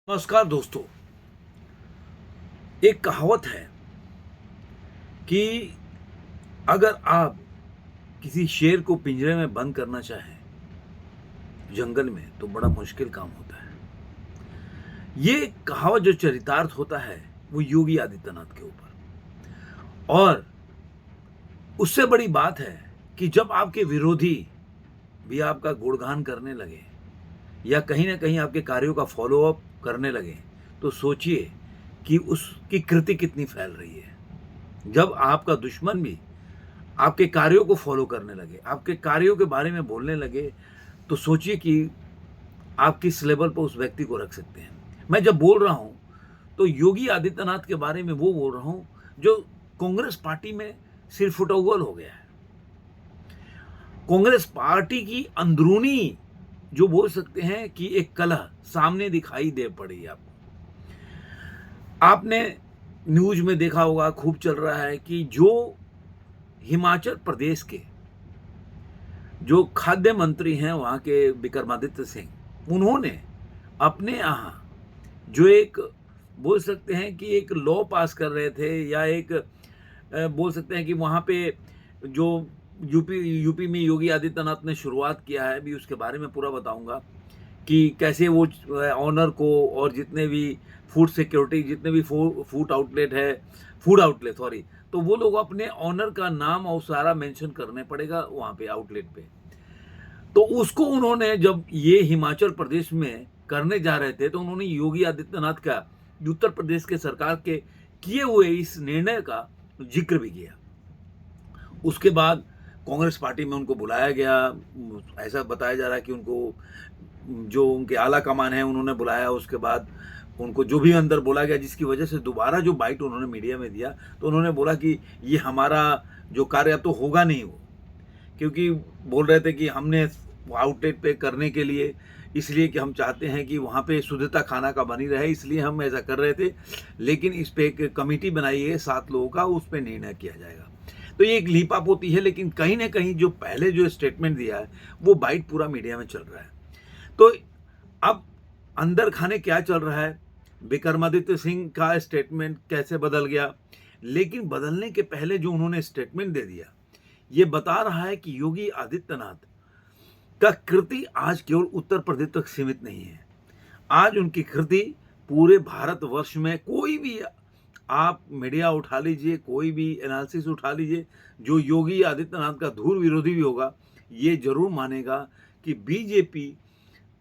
नमस्कार दोस्तों। एक कहावत है कि अगर आप किसी शेर को पिंजरे में बंद करना चाहें जंगल में तो बड़ा मुश्किल काम होता है। ये कहावत जो चरितार्थ होता है वो योगी आदित्यनाथ के ऊपर। और उससे बड़ी बात है कि जब आपके विरोधी भी आपका गुणगान करने लगे या कहीं ना कहीं आपके कार्यों का फॉलो अप करने लगे तो सोचिए कि उसकी कृति कितनी फैल रही है। जब आपका दुश्मन भी आपके कार्यों को फॉलो करने लगे, आपके कार्यों के बारे में बोलने लगे, तो सोचिए कि आप किस लेवल पर उस व्यक्ति को रख सकते हैं। मैं जब बोल रहा हूँ, तो योगी आदित्यनाथ के बारे में वो बोल रहा हूँ, जो कांग्रेस पार्टी में सिरफुटौल हो गया है। कांग्रेस पार्टी की अंदरूनी जो बोल सकते हैं कि एक कलह सामने दिखाई दे पड़ी आपको। आपने न्यूज़ में देखा होगा, खूब चल रहा है कि जो हिमाचल प्रदेश के जो खाद्य मंत्री हैं वहाँ के विक्रमादित्य सिंह, उन्होंने अपने यहाँ जो एक बोल सकते हैं कि एक लॉ पास कर रहे थे या एक बोल सकते हैं कि वहाँ पे जो यूपी में योगी आदित्यनाथ ने शुरुआत किया है, अभी उसके बारे में पूरा बताऊंगा कि कैसे वो ऑनर को और जितने भी फूड सिक्योरिटी, जितने भी फूड आउटलेट सॉरी, तो वो लोग अपने ऑनर का नाम और सारा मेंशन करने पड़ेगा वहाँ पे आउटलेट पे। तो उसको उन्होंने जब ये हिमाचल प्रदेश में करने जा रहे थे तो उन्होंने योगी आदित्यनाथ का उत्तर प्रदेश के सरकार के किए हुए इस निर्णय का जिक्र भी किया। उसके बाद कांग्रेस पार्टी में उनको बुलाया गया। ऐसा बताया जा रहा है कि उनको जो उनके आला कमान है उन्होंने बुलाया। उसके बाद उनको जो भी अंदर बोला गया, जिसकी वजह से दोबारा जो बाइट उन्होंने मीडिया में दिया तो उन्होंने बोला कि ये हमारा जो कार्य तो होगा नहीं वो, क्योंकि बोल रहे थे कि हमने आउटलेट पे करने के लिए इसलिए कि हम चाहते हैं कि वहाँ पे शुद्धता खाना का बनी रहे, इसलिए हम ऐसा कर रहे थे। लेकिन इस पे एक कमेटी बनाई है 7 लोगों का, उस पर निर्णय किया जाएगा। तो ये एक लीपाप होती है, लेकिन कहीं ना कहीं जो पहले जो स्टेटमेंट दिया है वो बाइट पूरा मीडिया में चल रहा है। तो अब अंदर खाने क्या चल रहा है, विक्रमादित्य सिंह का स्टेटमेंट कैसे बदल गया, लेकिन बदलने के पहले जो उन्होंने स्टेटमेंट दे दिया ये बता रहा है कि योगी आदित्यनाथ का कृति आज केवल उत्तर प्रदेश तक सीमित नहीं है। आज उनकी कृति पूरे भारतवर्ष में, कोई भी आप मीडिया उठा लीजिए, कोई भी एनालिसिस उठा लीजिए, जो योगी आदित्यनाथ का धूल विरोधी भी होगा ये जरूर मानेगा कि बीजेपी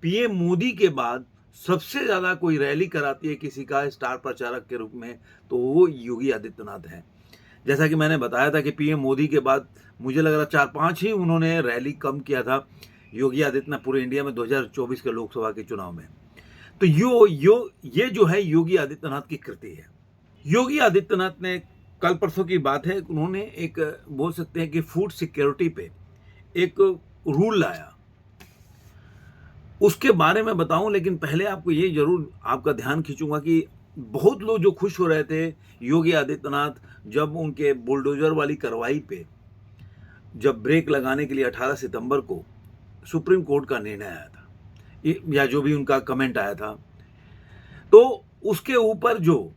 पीएम मोदी के बाद सबसे ज्यादा कोई रैली कराती है किसी का स्टार प्रचारक के रूप में तो वो योगी आदित्यनाथ है। जैसा कि मैंने बताया था कि पीएम मोदी के बाद मुझे लग रहा 4-5 ही उन्होंने रैली कम किया था योगी आदित्यनाथ पूरे इंडिया में 2024 के लोकसभा के चुनाव में। तो ये जो है योगी आदित्यनाथ की कृति है। योगी आदित्यनाथ ने कल परसों की बात है, उन्होंने एक बोल सकते हैं कि फूड सिक्योरिटी पे एक रूल लाया, उसके बारे में बताऊं। लेकिन पहले आपको ये जरूर आपका ध्यान खींचूंगा कि बहुत लोग जो खुश हो रहे थे योगी आदित्यनाथ जब उनके बुलडोजर वाली कार्रवाई पे जब ब्रेक लगाने के लिए 18 सितंबर को सुप्रीम कोर्ट का निर्णय आया था या जो भी उनका कमेंट आया था, तो उसके ऊपर जो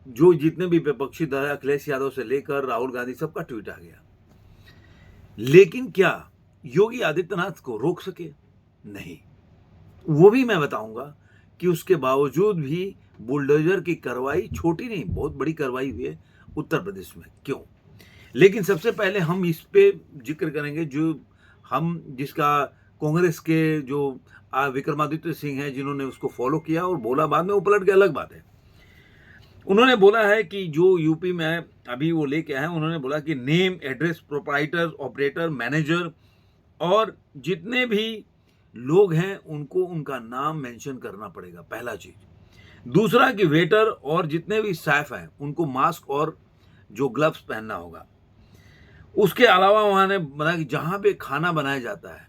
जो जितने भी विपक्षी दल अखिलेश यादव से लेकर राहुल गांधी सबका ट्वीट आ गया। लेकिन क्या योगी आदित्यनाथ को रोक सके? नहीं। वो भी मैं बताऊंगा कि उसके बावजूद भी बुलडोजर की कार्रवाई छोटी नहीं बहुत बड़ी कार्रवाई हुई है उत्तर प्रदेश में। क्यों? लेकिन सबसे पहले हम इस पे जिक्र करेंगे जो हम जिसका कांग्रेस के जो विक्रमादित्य सिंह हैं जिन्होंने उसको फॉलो किया और बोला, बाद में वो पलट गया, अलग बात है। उन्होंने बोला है कि जो यूपी में अभी वो लेके आए, उन्होंने बोला कि name, address, proprietor, operator, manager और जितने भी लोग हैं उनको उनका नाम मेंशन करना पड़ेगा, पहला चीज। दूसरा कि वेटर और जितने भी स्टाफ हैं उनको मास्क और जो ग्लव्स पहनना होगा। उसके अलावा वहां ने बताया कि जहां पे खाना बनाया जाता है,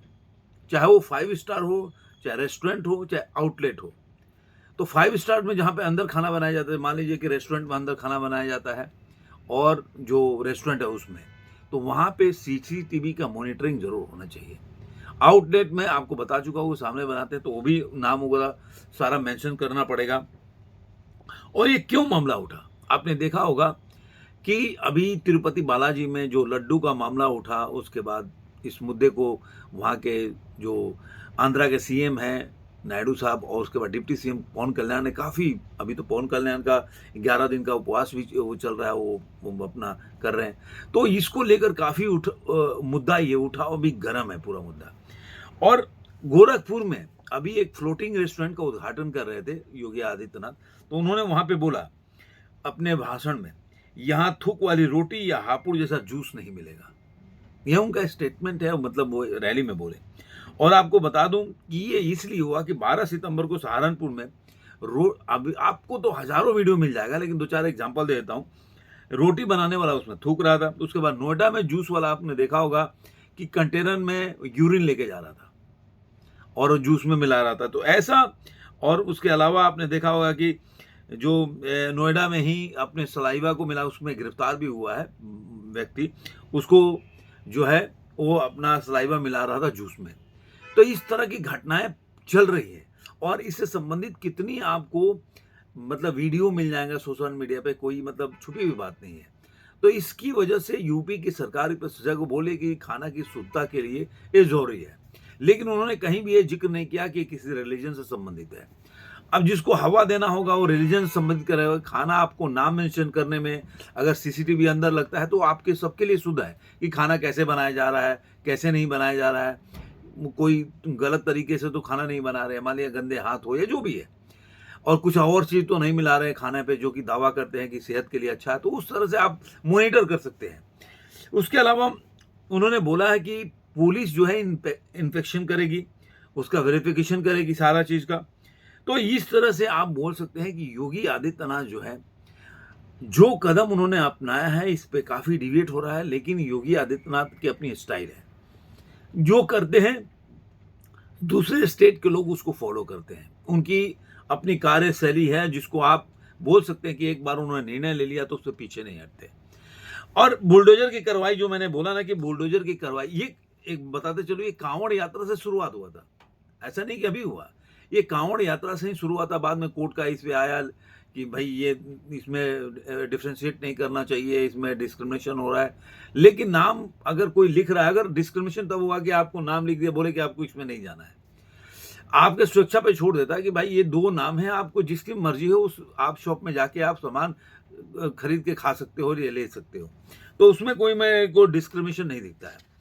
चाहे वो 5 स्टार हो, चाहे रेस्टोरेंट हो, चाहे आउटलेट हो, तो 5 स्टार में जहां पे अंदर खाना बनाया जाता है, मान लीजिए कि रेस्टोरेंट में अंदर खाना बनाया जाता है और जो रेस्टोरेंट है उसमें, तो वहां पे सीसीटीवी का मॉनिटरिंग जरूर होना चाहिए। आउटलेट में आपको बता चुका हूँ, सामने बनाते हैं तो वो भी नाम वगैरह सारा मेंशन करना पड़ेगा। और ये क्यों मामला उठा? आपने देखा होगा कि अभी तिरुपति बालाजी में जो लड्डू का मामला उठा, उसके बाद इस मुद्दे को वहाँ के जो आंध्रा के सीएम हैं नायडू साहब और उसके बाद डिप्टी सीएम पवन कल्याण ने काफ़ी, अभी तो पवन कल्याण का 11 दिन का उपवास भी वो चल रहा है, वो अपना कर रहे हैं। तो इसको लेकर काफ़ी मुद्दा ये उठा और भी गर्म है पूरा मुद्दा। और गोरखपुर में अभी एक फ्लोटिंग रेस्टोरेंट का उद्घाटन कर रहे थे योगी आदित्यनाथ, तो उन्होंने वहाँ पे बोला अपने भाषण में, यहाँ थूक वाली रोटी या हापुड़ जैसा जूस नहीं मिलेगा। यह उनका स्टेटमेंट है, मतलब वो रैली में बोले। और आपको बता दूं कि ये इसलिए हुआ कि 12 सितंबर को सहारनपुर में अभी आपको तो हजारों वीडियो मिल जाएगा, लेकिन 2-4 एग्जांपल दे देता हूँ। रोटी बनाने वाला उसमें थूक रहा था। उसके बाद नोएडा में जूस वाला आपने देखा होगा कि कंटेनर में यूरिन लेके जा रहा था और जूस में मिला रहा था, तो ऐसा। और उसके अलावा आपने देखा होगा कि जो नोएडा में ही अपने सलाइवा को मिला, उसमें गिरफ्तार भी हुआ है व्यक्ति, उसको जो है वो अपना सलाइवा मिला रहा था जूस में। तो इस तरह की घटनाएं चल रही है और इससे संबंधित कितनी आपको मतलब वीडियो मिल जाएगा सोशल मीडिया पे, कोई मतलब छुपी हुई बात नहीं है। तो इसकी वजह से यूपी की सरकार इस सजा को बोले कि खाना की शुद्धता के लिए ये जरूरी है, लेकिन उन्होंने कहीं भी ये जिक्र नहीं किया कि किसी रिलीजन से संबंधित है। अब जिसको हवा देना होगा वो रिलीजन से संबंधित करेगा। खाना आपको नाम मेंशन करने में अगर सीसीटीवी अंदर लगता है तो आपके सबके लिए शुद्ध है कि खाना कैसे बनाया जा रहा है, कैसे नहीं बनाया जा रहा है। कोई गलत तरीके से तो खाना नहीं बना रहे, मान लिया गंदे हाथ हो या जो भी है, और कुछ और चीज़ तो नहीं मिला रहे खाने पे जो कि दावा करते हैं कि सेहत के लिए अच्छा है, तो उस तरह से आप मॉनिटर कर सकते हैं। उसके अलावा उन्होंने बोला है कि पुलिस जो है इंस्पेक्शन करेगी, उसका वेरिफिकेशन करेगी सारा चीज़ का। तो इस तरह से आप बोल सकते हैं कि योगी आदित्यनाथ जो है, जो कदम उन्होंने अपनाया है इस पे काफ़ी डिविएट हो रहा है, लेकिन योगी आदित्यनाथ की अपनी स्टाइल है, जो करते हैं दूसरे स्टेट के लोग उसको फॉलो करते हैं। उनकी अपनी कार्यशैली है जिसको आप बोल सकते हैं कि एक बार उन्होंने निर्णय ले लिया तो उससे पीछे नहीं हटते। और बुलडोजर की कार्रवाई जो मैंने बोला ना कि बुलडोजर की कार्रवाई, ये एक बताते चलो, ये कांवड़ यात्रा से शुरुआत हुआ था, ऐसा नहीं कि अभी हुआ। ये कांवड़ यात्रा से ही शुरू हुआ था, बाद में कोर्ट का इस पे आया कि भाई ये इसमें डिफ्रेंशिएट नहीं करना चाहिए, इसमें डिस्क्रिमिनेशन हो रहा है। लेकिन नाम अगर कोई लिख रहा है, अगर डिस्क्रिमिनेशन तब हुआ कि आपको नाम लिख दिया, बोले कि आपको इसमें नहीं जाना है, आपके सुरक्षा पे छोड़ देता है कि भाई ये 2 नाम है, आपको जिसकी मर्जी हो उस आप शॉप में जाके आप सामान खरीद के खा सकते हो या ले सकते हो, तो उसमें कोई मेरे को डिस्क्रिमिनेशन नहीं दिखता है।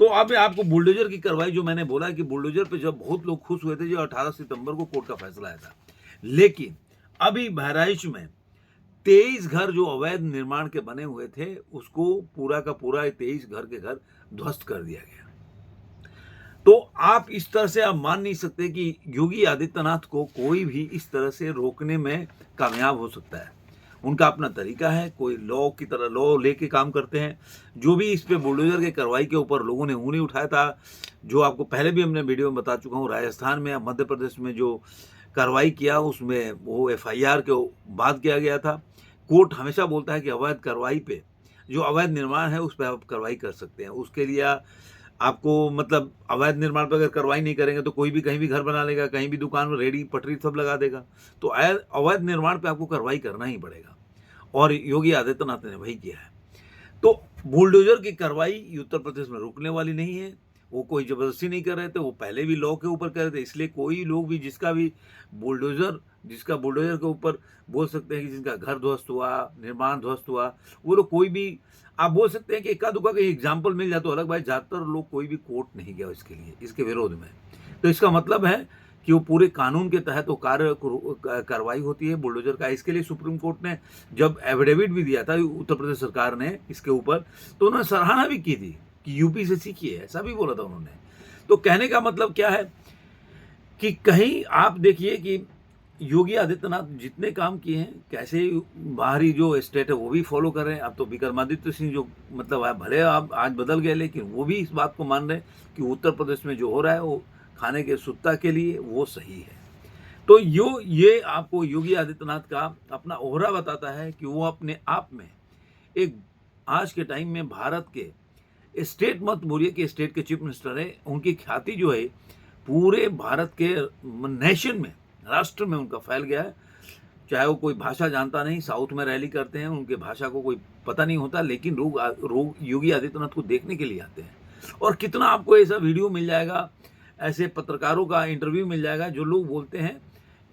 तो अब आपको बुलडोजर की कार्रवाई जो मैंने बोला कि बुलडोजर पे जब बहुत लोग खुश हुए थे जो 18 सितंबर को कोर्ट का फैसला आया था, लेकिन अभी बहराइच में 23 घर जो अवैध निर्माण के बने हुए थे उसको पूरा का पूरा 23 घर के घर ध्वस्त कर दिया गया। तो आप इस तरह से आप मान नहीं सकते कि योगी आदित्यनाथ को कोई भी इस तरह से रोकने में कामयाब हो सकता है। उनका अपना तरीका है, कोई लॉ की तरह लॉ लेके काम करते हैं। जो भी इस पे बुलडोजर की कार्रवाई के ऊपर लोगों ने ऊँगली उठाया था, जो आपको पहले भी हमने वीडियो में बता चुका हूँ, राजस्थान में मध्य प्रदेश में जो कार्रवाई किया उसमें वो एफआईआर के बाद किया गया था। कोर्ट हमेशा बोलता है कि अवैध कार्रवाई पे, जो अवैध निर्माण है उस पर आप कार्रवाई कर सकते हैं। उसके लिए आपको मतलब अवैध निर्माण पर अगर कार्रवाई नहीं करेंगे तो कोई भी कहीं भी घर बना लेगा, कहीं भी दुकान में रेडी पटरी सब लगा देगा, तो अवैध निर्माण पे आपको कार्रवाई करना ही पड़ेगा। और योगी आदित्यनाथ ने वही किया है। तो बुलडोजर की कार्रवाई उत्तर प्रदेश में रुकने वाली नहीं है। वो कोई जबरदस्ती नहीं कर रहे थे, वो पहले भी लॉ के ऊपर कर रहे थे। इसलिए कोई लोग भी जिसका बुलडोजर के ऊपर बोल सकते हैं कि जिनका घर ध्वस्त हुआ, निर्माण ध्वस्त हुआ, वो लोग कोई भी आप बोल सकते हैं कि इक्का दुक्का का एग्जाम्पल मिल जाए तो अलग बात, ज़्यादातर लोग कोई भी कोर्ट नहीं गया इसके लिए, इसके विरोध में। तो इसका मतलब है कि वो पूरे कानून के तहत वो कार्रवाई होती है बुलडोजर का। इसके लिए सुप्रीम कोर्ट ने जब एफिडेविट भी दिया था उत्तर प्रदेश सरकार ने इसके ऊपर, तो उन्होंने सराहना भी की थी कि यूपी से सीखिए, ऐसा भी बोला था उन्होंने। तो कहने का मतलब क्या है कि कहीं आप देखिए कि योगी आदित्यनाथ जितने काम किए हैं, कैसे बाहरी जो स्टेट है वो भी फॉलो कर रहे हैं। अब तो विक्रमादित्य सिंह जो मतलब भले आप आज बदल गए, लेकिन वो भी इस बात को मान रहे हैं कि उत्तर प्रदेश में जो हो रहा है वो खाने के शुद्धता के लिए वो सही है। तो ये आपको योगी आदित्यनाथ का अपना ओहरा बताता है कि वो अपने आप में एक आज के टाइम में भारत के स्टेट मत बोलिए कि स्टेट के चीफ मिनिस्टर है, उनकी ख्याति जो है पूरे भारत के नेशन में, राष्ट्र में उनका फैल गया है। चाहे वो कोई भाषा जानता नहीं, साउथ में रैली करते हैं, उनके भाषा को कोई पता नहीं होता, लेकिन लोग योगी आदित्यनाथ को देखने के लिए आते हैं। और कितना आपको ऐसा वीडियो मिल जाएगा, ऐसे पत्रकारों का इंटरव्यू मिल जाएगा जो लोग बोलते हैं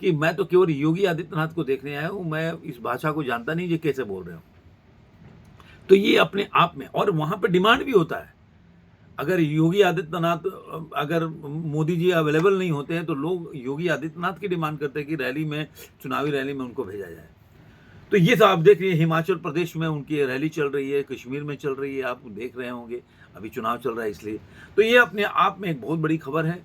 कि मैं तो केवल योगी आदित्यनाथ को देखने आया हूँ, मैं इस भाषा को जानता नहीं, ये कैसे बोल रहे हो। तो ये अपने आप में, और वहाँ पे डिमांड भी होता है, अगर योगी आदित्यनाथ, अगर मोदी जी अवेलेबल नहीं होते हैं तो लोग योगी आदित्यनाथ की डिमांड करते हैं कि रैली में, चुनावी रैली में उनको भेजा जाए। तो ये तो आप देख रहे हैं, हिमाचल प्रदेश में उनकी रैली चल रही है, कश्मीर में चल रही है, आप देख रहे होंगे, अभी चुनाव चल रहा है इसलिए। तो ये अपने आप में एक बहुत बड़ी खबर है।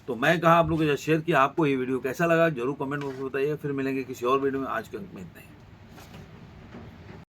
तो मैं कहा आप लोगों के साथ शेयर किया। आपको ये वीडियो कैसा लगा जरूर कमेंट बॉक्स में बताइए। फिर मिलेंगे किसी और वीडियो में। आज के अंत में इतना ही।